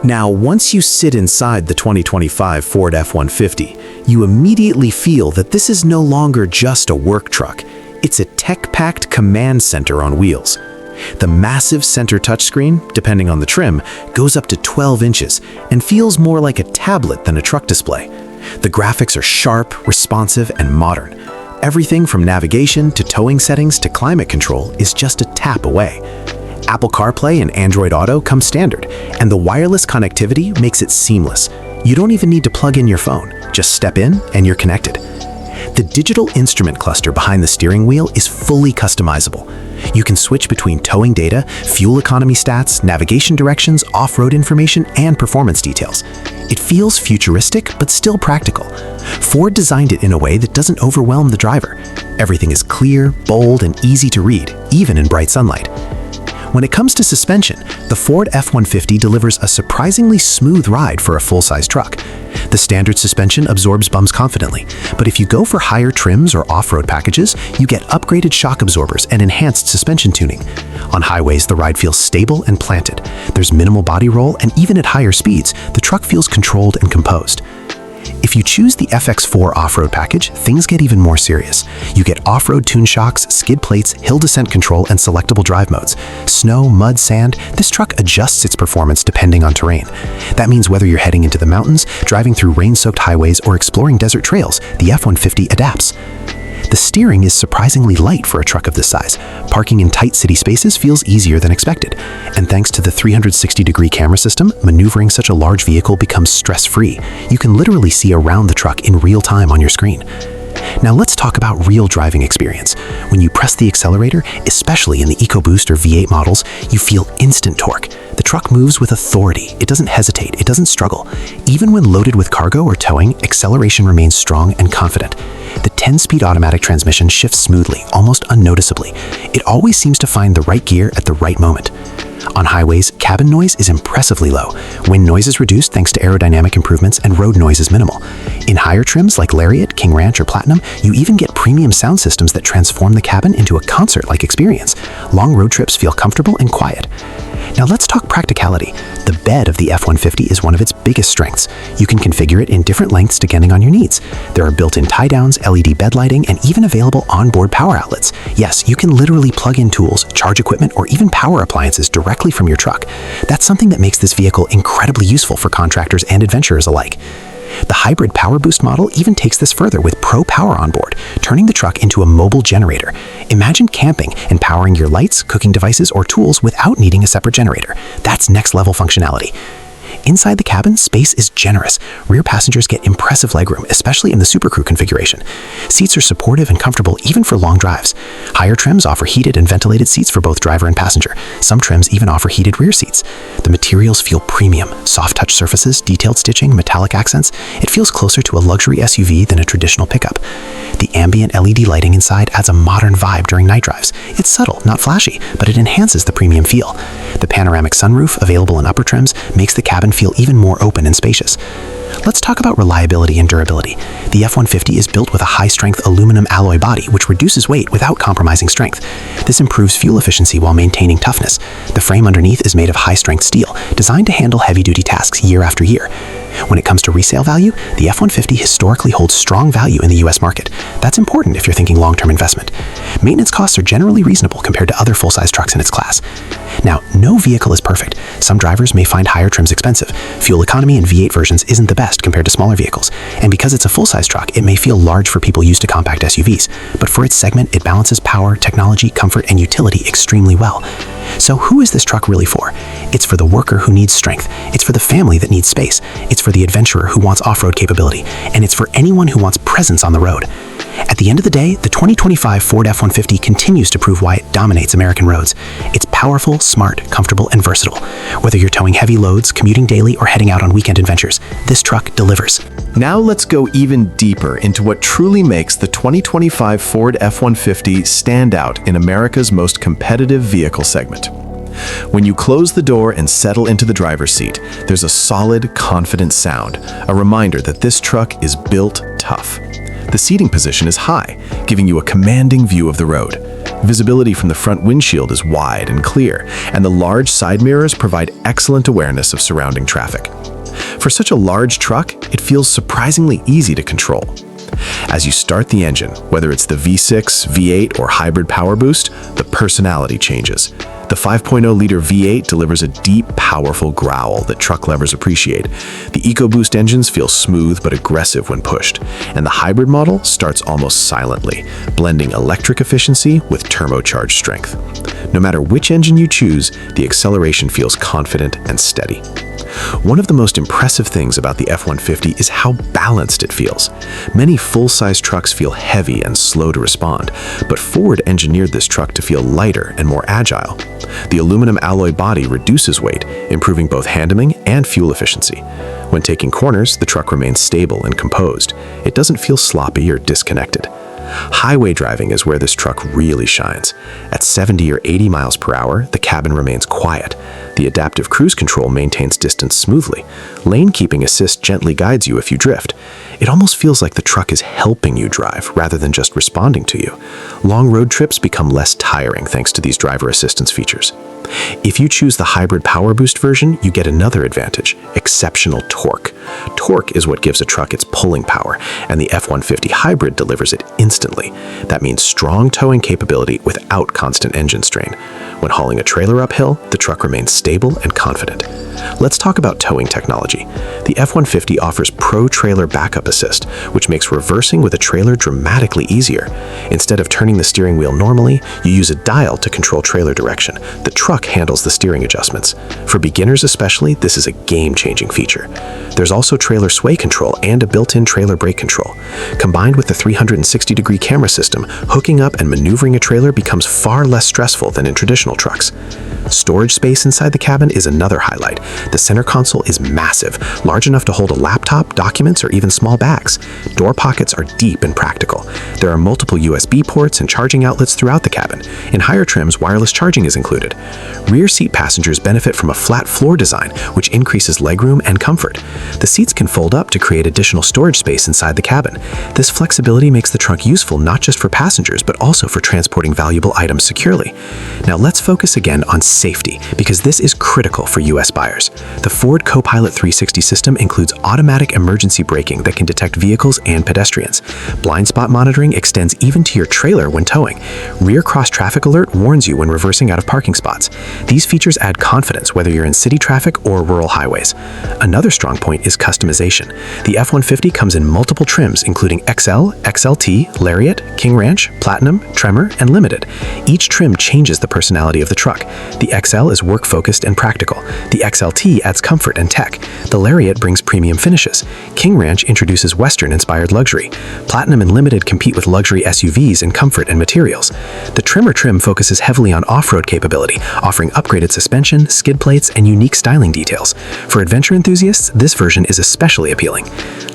Now, once you sit inside the 2025 Ford F-150, you immediately feel that this is no longer just a work truck. It's a tech-packed command center on wheels. The massive center touchscreen, depending on the trim, goes up to 12 inches and feels more like a tablet than a truck display. The graphics are sharp, responsive, and modern. Everything from navigation to towing settings to climate control is just a tap away. Apple CarPlay and Android Auto come standard, and the wireless connectivity makes it seamless. You don't even need to plug in your phone. Just step in and you're connected. The digital instrument cluster behind the steering wheel is fully customizable. You can switch between towing data, fuel economy stats, navigation directions, off-road information, and performance details. It feels futuristic, but still practical. Ford designed it in a way that doesn't overwhelm the driver. Everything is clear, bold, and easy to read, even in bright sunlight. When it comes to suspension, the Ford F-150 delivers a surprisingly smooth ride for a full-size truck. The standard suspension absorbs bumps confidently, but if you go for higher trims or off-road packages, you get upgraded shock absorbers and enhanced suspension tuning. On highways, the ride feels stable and planted. There's minimal body roll, and even at higher speeds, the truck feels controlled and composed. If you choose the FX4 off-road package, things get even more serious. You get off-road tune shocks, skid plates, hill descent control, and selectable drive modes. Snow, mud, sand, this truck adjusts its performance depending on terrain. That means whether you're heading into the mountains, driving through rain-soaked highways, or exploring desert trails, the F-150 adapts. The steering is surprisingly light for a truck of this size. Parking in tight city spaces feels easier than expected. And thanks to the 360-degree camera system, maneuvering such a large vehicle becomes stress-free. You can literally see around the truck in real time on your screen. Now let's talk about real driving experience. When you press the accelerator, especially in the EcoBoost or V8 models, you feel instant torque. The truck moves with authority. It doesn't hesitate. It doesn't struggle. Even when loaded with cargo or towing, acceleration remains strong and confident. The 10-speed automatic transmission shifts smoothly, almost unnoticeably. It always seems to find the right gear at the right moment. On highways, cabin noise is impressively low. Wind noise is reduced thanks to aerodynamic improvements, and road noise is minimal. In higher trims like Lariat, King Ranch, or Platinum, you even get premium sound systems that transform the cabin into a concert-like experience. Long road trips feel comfortable and quiet. Now let's talk practicality. The bed of the F-150 is one of its biggest strengths. You can configure it in different lengths depending on your needs. There are built-in tie-downs, LED bed lighting, and even available onboard power outlets. Yes, you can literally plug in tools, charge equipment, or even power appliances directly from your truck. That's something that makes this vehicle incredibly useful for contractors and adventurers alike. The hybrid Power Boost model even takes this further with Pro Power on board, turning the truck into a mobile generator. Imagine camping and powering your lights, cooking devices, or tools without needing a separate generator. That's next-level functionality. Inside the cabin, space is generous. Rear passengers get impressive legroom, especially in the Super Crew configuration. Seats are supportive and comfortable even for long drives. Higher trims offer heated and ventilated seats for both driver and passenger. Some trims even offer heated rear seats. The materials feel premium. Soft touch surfaces, detailed stitching, metallic accents. It feels closer to a luxury SUV than a traditional pickup. The ambient LED lighting inside adds a modern vibe during night drives. It's subtle, not flashy, but it enhances the premium feel. The panoramic sunroof, available in upper trims, makes the cabin feel even more open and spacious. Let's talk about reliability and durability. The F-150 is built with a high-strength aluminum alloy body, which reduces weight without compromising strength. This improves fuel efficiency while maintaining toughness. The frame underneath is made of high-strength steel, designed to handle heavy-duty tasks year after year. When it comes to resale value, the F-150 historically holds strong value in the US market. That's important if you're thinking long-term investment. Maintenance costs are generally reasonable compared to other full-size trucks in its class. Now, no vehicle is perfect. Some drivers may find higher trims expensive. Fuel economy in V8 versions isn't the best compared to smaller vehicles. And because it's a full-size truck, it may feel large for people used to compact SUVs. But for its segment, it balances power, technology, comfort, and utility extremely well. So who is this truck really for? It's for the worker who needs strength. It's for the family that needs space. It's for the adventurer who wants off-road capability. And it's for anyone who wants presence on the road. At the end of the day, the 2025 Ford F-150 continues to prove why it dominates American roads. It's powerful, smart, comfortable, and versatile. Whether you're towing heavy loads, commuting daily, or heading out on weekend adventures, this truck delivers. Now let's go even deeper into what truly makes the 2025 Ford F-150 stand out in America's most competitive vehicle segment. When you close the door and settle into the driver's seat, there's a solid, confident sound, a reminder that this truck is built tough. The seating position is high, giving you a commanding view of the road. Visibility from the front windshield is wide and clear, and the large side mirrors provide excellent awareness of surrounding traffic. For such a large truck, it feels surprisingly easy to control. As you start the engine, whether it's the V6, V8, or hybrid power boost, the personality changes. The 5.0-liter V8 delivers a deep, powerful growl that truck lovers appreciate. The EcoBoost engines feel smooth but aggressive when pushed, and the hybrid model starts almost silently, blending electric efficiency with turbocharged strength. No matter which engine you choose, the acceleration feels confident and steady. One of the most impressive things about the F-150 is how balanced it feels. Many full-size trucks feel heavy and slow to respond, but Ford engineered this truck to feel lighter and more agile. The aluminum alloy body reduces weight, improving both handling and fuel efficiency. When taking corners, the truck remains stable and composed. It doesn't feel sloppy or disconnected. Highway driving is where this truck really shines. At 70 or 80 miles per hour, the cabin remains quiet. The adaptive cruise control maintains distance smoothly. Lane keeping assist gently guides you if you drift. It almost feels like the truck is helping you drive rather than just responding to you. Long road trips become less tiring thanks to these driver assistance features. If you choose the hybrid power boost version, you get another advantage: exceptional torque. Torque is what gives a truck its pulling power, and the F-150 hybrid delivers it instantly. That means strong towing capability without constant engine strain. When hauling a trailer uphill, the truck remains stable and confident. Let's talk about towing technology. The F-150 offers Pro Trailer Backup Assist, which makes reversing with a trailer dramatically easier. Instead of turning the steering wheel normally, you use a dial to control trailer direction. The truck handles the steering adjustments. For beginners especially, this is a game-changing feature. There's also trailer sway control and a built-in trailer brake control. Combined with the 360-degree camera system, hooking up and maneuvering a trailer becomes far less stressful than in traditional trucks. Storage space inside the cabin is another highlight. The center console is massive, large enough to hold a laptop, documents, or even small bags. Door pockets are deep and practical. There are multiple USB ports and charging outlets throughout the cabin. In higher trims, wireless charging is included. Rear seat passengers benefit from a flat floor design, which increases legroom and comfort. The seats can fold up to create additional storage space inside the cabin. This flexibility makes the trunk useful not just for passengers, but also for transporting valuable items securely. Now let's focus again on safety, because this is critical for US buyers. The Ford Copilot 360 system includes automatic emergency braking that can detect vehicles and pedestrians. Blind spot monitoring extends even to your trailer when towing. Rear cross traffic alert warns you when reversing out of parking spots. These features add confidence whether you're in city traffic or rural highways. Another strong point is customization. The F-150 comes in multiple trims, including XL, XLT, Lariat, King Ranch, Platinum, Tremor, and Limited. Each trim changes the personality of the truck. The XL is work-focused and practical. The XLT adds comfort and tech. The Lariat brings premium finishes. King Ranch introduces Western-inspired luxury. Platinum and Limited compete with luxury SUVs in comfort and materials. The Tremor trim focuses heavily on off-road capability, offering upgraded suspension, skid plates, and unique styling details. For adventure enthusiasts, this version is especially appealing.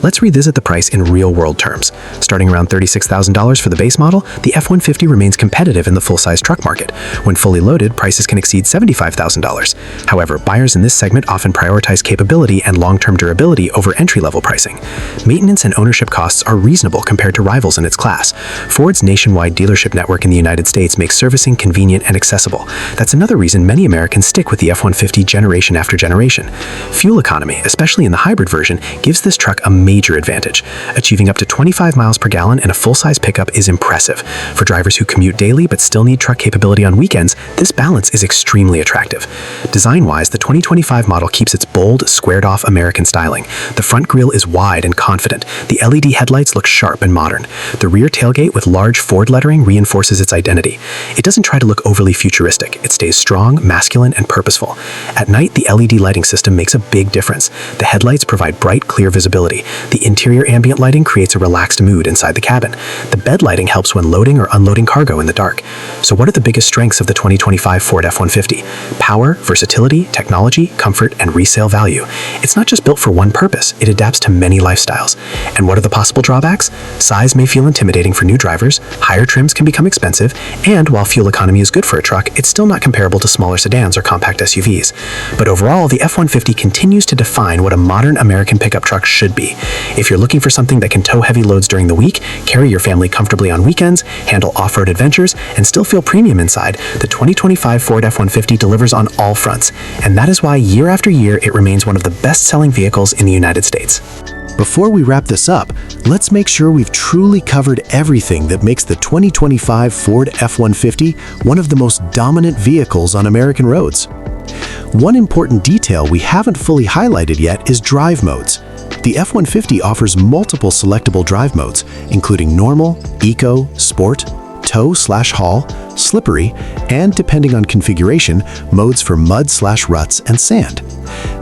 Let's revisit the price in real-world terms. Starting around $36,000 for the base model, the F-150 remains competitive in the full-size truck market. When fully loaded, prices can exceed $75,000. However, buyers in this segment often prioritize capability and long-term durability over entry-level pricing. Maintenance and ownership costs are reasonable compared to rivals in its class. Ford's nationwide dealership network in the United States makes servicing convenient and accessible. That's another reason many Americans stick with the F-150 generation after generation. Fuel economy, especially in the hybrid version, gives this truck a major advantage. Achieving up to 25 miles per gallon in a full-size pickup is impressive. For drivers who commute daily but still need truck capability on weekends, this balance is extremely attractive. Design-wise, the 2025 model keeps its bold, squared-off American styling. The front grille is wide and confident. The LED headlights look sharp and modern. The rear tailgate with large Ford lettering reinforces its identity. It doesn't try to look overly futuristic. It stays strong, masculine, and purposeful. At night, the LED lighting system makes a big difference. The headlights provide bright, clear visibility. The interior ambient lighting creates a relaxed mood inside the cabin. The bed lighting helps when loading or unloading cargo in the dark. So what are the biggest strengths of the 2025 Ford F-150? Power, versatility, technology, comfort, and resale value. It's not just built for one purpose, it adapts to many lifestyles. miles. And what are the possible drawbacks? Size may feel intimidating for new drivers, higher trims can become expensive, and while fuel economy is good for a truck, it's still not comparable to smaller sedans or compact SUVs. But overall, the F-150 continues to define what a modern American pickup truck should be. If you're looking for something that can tow heavy loads during the week, carry your family comfortably on weekends, handle off-road adventures, and still feel premium inside, the 2025 Ford F-150 delivers on all fronts. And that is why year after year, it remains one of the best-selling vehicles in the United States. Before we wrap this up, let's make sure we've truly covered everything that makes the 2025 Ford F-150 one of the most dominant vehicles on American roads. One important detail we haven't fully highlighted yet is drive modes. The F-150 offers multiple selectable drive modes, including normal, eco, sport, tow/haul, slippery, and depending on configuration, modes for mud/ruts and sand.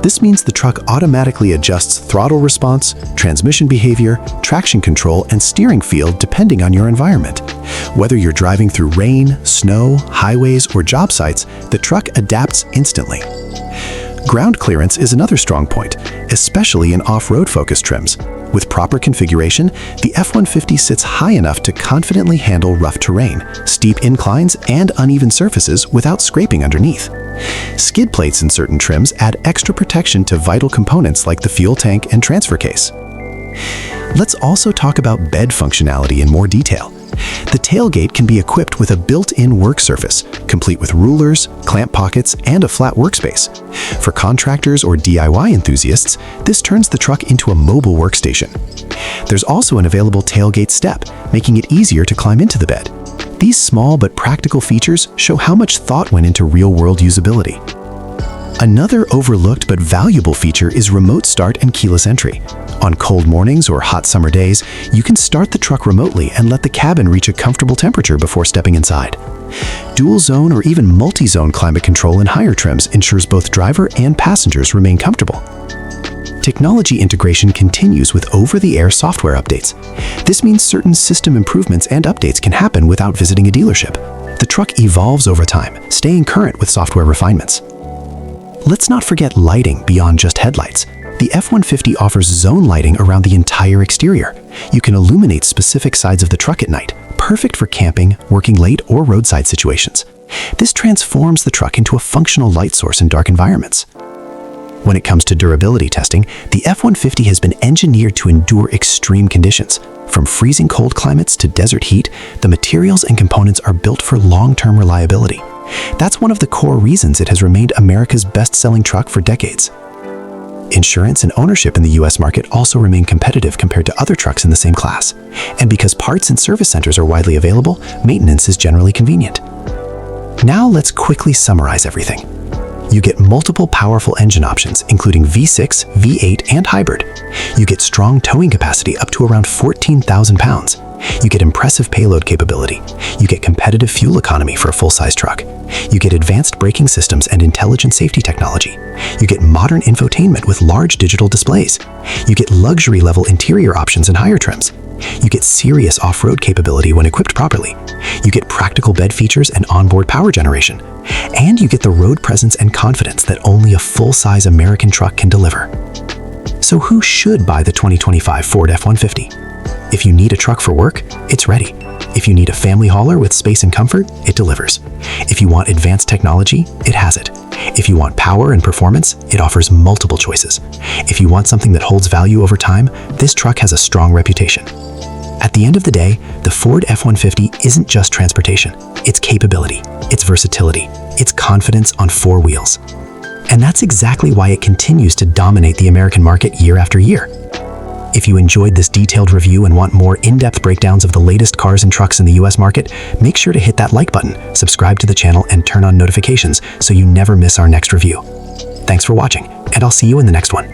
This means the truck automatically adjusts throttle response, transmission behavior, traction control, and steering feel depending on your environment. Whether you're driving through rain, snow, highways, or job sites, the truck adapts instantly. Ground clearance is another strong point, especially in off-road focused trims. With proper configuration, the F-150 sits high enough to confidently handle rough terrain, steep inclines, and uneven surfaces without scraping underneath. Skid plates in certain trims add extra protection to vital components like the fuel tank and transfer case. Let's also talk about bed functionality in more detail. The tailgate can be equipped with a built-in work surface, complete with rulers, clamp pockets, and a flat workspace. For contractors or DIY enthusiasts, this turns the truck into a mobile workstation. There's also an available tailgate step, making it easier to climb into the bed. These small but practical features show how much thought went into real-world usability. Another overlooked but valuable feature is remote start and keyless entry. On cold mornings or hot summer days, you can start the truck remotely and let the cabin reach a comfortable temperature before stepping inside. Dual zone or even multi-zone climate control in higher trims ensures both driver and passengers remain comfortable. Technology integration continues with over-the-air software updates. This means certain system improvements and updates can happen without visiting a dealership. The truck evolves over time, staying current with software refinements. Let's not forget lighting beyond just headlights. The F-150 offers zone lighting around the entire exterior. You can illuminate specific sides of the truck at night, perfect for camping, working late, or roadside situations. This transforms the truck into a functional light source in dark environments. When it comes to durability testing, the F-150 has been engineered to endure extreme conditions. From freezing cold climates to desert heat, the materials and components are built for long-term reliability. That's one of the core reasons it has remained America's best-selling truck for decades. Insurance and ownership in the US market also remain competitive compared to other trucks in the same class. And because parts and service centers are widely available, maintenance is generally convenient. Now let's quickly summarize everything. You get multiple powerful engine options, including V6, V8, and hybrid. You get strong towing capacity up to around 14,000 pounds. You get impressive payload capability. You get competitive fuel economy for a full-size truck. You get advanced braking systems and intelligent safety technology. You get modern infotainment with large digital displays. You get luxury-level interior options in higher trims. You get serious off-road capability when equipped properly. You get practical bed features and onboard power generation. And you get the road presence and confidence that only a full-size American truck can deliver. So who should buy the 2025 Ford F-150? If you need a truck for work, it's ready. If you need a family hauler with space and comfort, it delivers. If you want advanced technology, it has it. If you want power and performance, it offers multiple choices. If you want something that holds value over time, this truck has a strong reputation. At the end of the day, the Ford F-150 isn't just transportation. It's capability, it's versatility, it's confidence on four wheels. And that's exactly why it continues to dominate the American market year after year. If you enjoyed this detailed review and want more in-depth breakdowns of the latest cars and trucks in the US market, make sure to hit that like button, subscribe to the channel, and turn on notifications so you never miss our next review. Thanks for watching, and I'll see you in the next one.